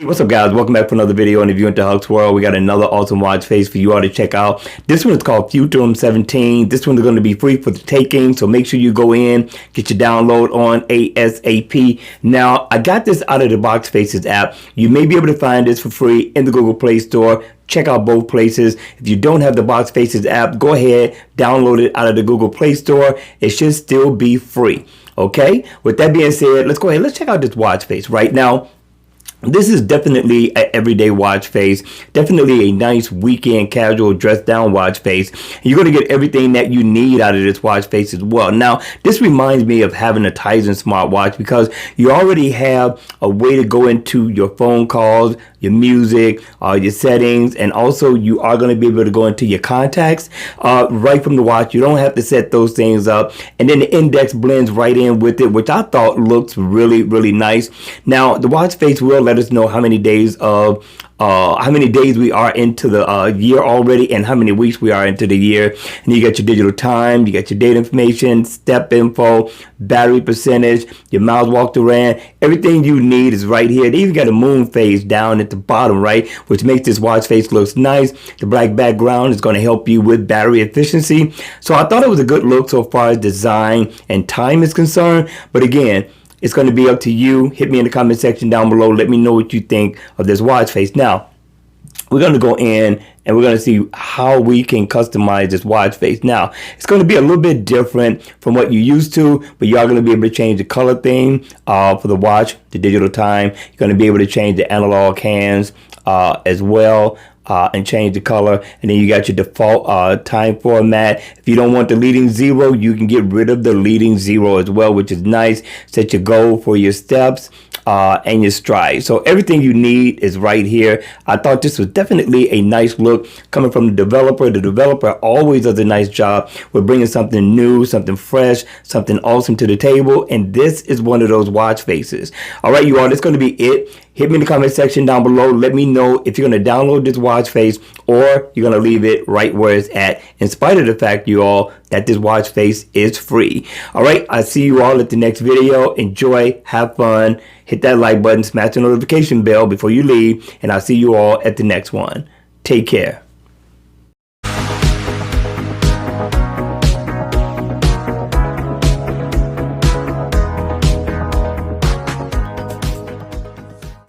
What's up, guys? Welcome back for another video. And if you're into Huck's World, we got another awesome watch face for you all to check out. This one is called Futorum 17. This one is going to be free for the taking, so make sure you go in, get your download on ASAP. Now, I got this out of the Box Faces app. You may be able to find this for free in the Google Play Store. Check out both places. If you don't have the Box Faces app, go ahead, download it out of the Google Play Store. It should still be free. Okay? With that being said, let's go ahead. Let's check out this watch face right now. This is definitely an everyday watch face, definitely a nice weekend casual dress down watch face. And you're going to get everything that you need out of this watch face as well. Now, this reminds me of having a Tizen smartwatch because you already have a way to go into your phone calls, your music, your settings, and also you are going to be able to go into your contacts right from the watch. You don't have to set those things up. And then the index blends right in with it, which I thought looks really, really nice. Now, the watch face will let us know how many days we are into the year already and how many weeks we are into the year. And you got your digital time, you got your date information, step info, battery percentage, your miles walked around. Everything you need is right here. They even got a moon phase down at the bottom, right, which makes this watch face looks nice. The black background is going to help you with battery efficiency. So I thought it was a good look so far as design and time is concerned. But again, it's going to be up to you. Hit me in the comment section down below. Let me know what you think of this watch face. Now, we're going to go in and we're going to see how we can customize this watch face. Now, it's going to be a little bit different from what you used to, but you are going to be able to change the color theme for the watch, the digital time. You're going to be able to change the analog hands as well. And change the color, and then you got your default time format. If you don't want the leading zero, you can get rid of the leading zero as well, which is nice. Set your goal for your steps and your stride. So everything you need is right here. I thought this was definitely a nice look coming from the developer. The developer always does a nice job with bringing something new, something fresh, something awesome to the table, and this is one of those watch faces. All right, you all, that's going to be it. Hit me in the comment section down below. Let me know if you're going to download this watch face or you're going to leave it right where it's at, in spite of the fact, you all, that this watch face is free. All right, I'll see you all at the next video. Enjoy, have fun, hit that like button, smash the notification bell before you leave, and I'll see you all at the next one. Take care.